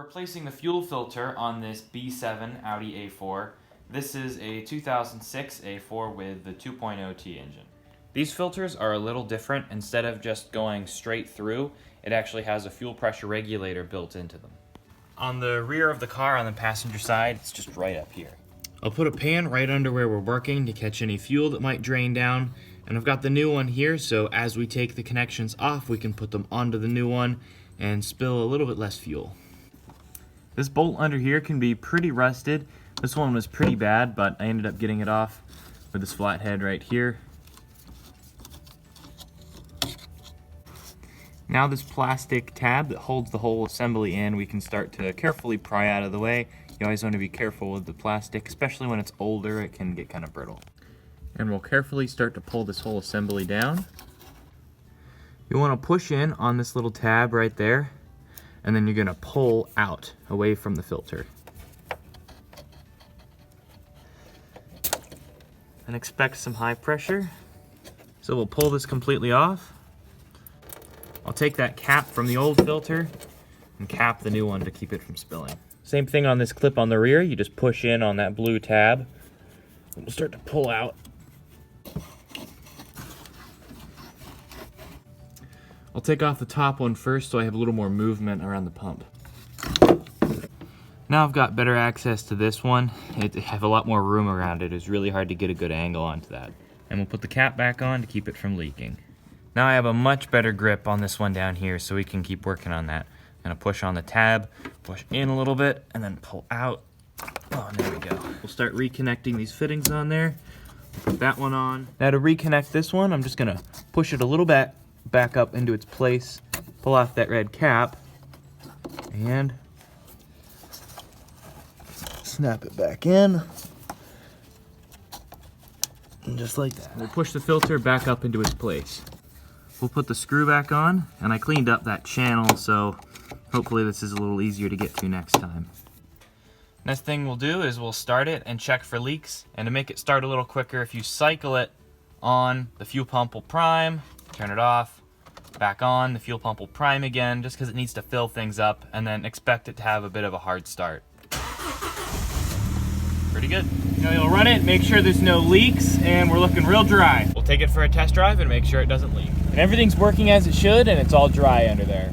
replacing the fuel filter on this B7 Audi A4. This is a 2006 A4 with the 2.0T engine. These filters are a little different. Instead of just going straight through, it actually has a fuel pressure regulator built into them. On the rear of the car, on the passenger side, it's just right up here. I'll put a pan right under where we're working to catch any fuel that might drain down. And I've got the new one here, so as we take the connections off, we can put them onto the new one and spill a little bit less fuel. This bolt under here can be pretty rusted. This one was pretty bad, but I ended up getting it off with this flathead right here. Now this plastic tab that holds the whole assembly in, we can start to carefully pry out of the way. You always want to be careful with the plastic, especially when it's older, it can get kind of brittle. And we'll carefully start to pull this whole assembly down. You want to push in on this little tab right there, and then you're going to pull out away from the filter. And expect some high pressure. So we'll pull this completely off. I'll take that cap from the old filter and cap the new one to keep it from spilling. Same thing on this clip on the rear. You just push in on that blue tab, and we'll start to pull out. I'll take off the top one first so I have a little more movement around the pump. Now I've got better access to this one. It have a lot more room around it. It's really hard to get a good angle onto that. And we'll put the cap back on to keep it from leaking. Now I have a much better grip on this one down here, so we can keep working on that. I'm gonna push on the tab, push in a little bit, and then pull out. Oh, and there we go. We'll start reconnecting these fittings on there. Put that one on. Now to reconnect this one, I'm just gonna push it a little bit back up into its place, pull off that red cap, and snap it back in. And just like that. We'll push the filter back up into its place. We'll put the screw back on, and I cleaned up that channel, so hopefully this is a little easier to get to next time. Next thing we'll do is we'll start it and check for leaks. And to make it start a little quicker, if you cycle it on, the fuel pump will prime, turn it off, back on, the fuel pump will prime again, just because it needs to fill things up, and then expect it to have a bit of a hard start. Pretty good. Now you'll run it, make sure there's no leaks, and we're looking real dry. We'll take it for a test drive and make sure it doesn't leak. And everything's working as it should, and it's all dry under there.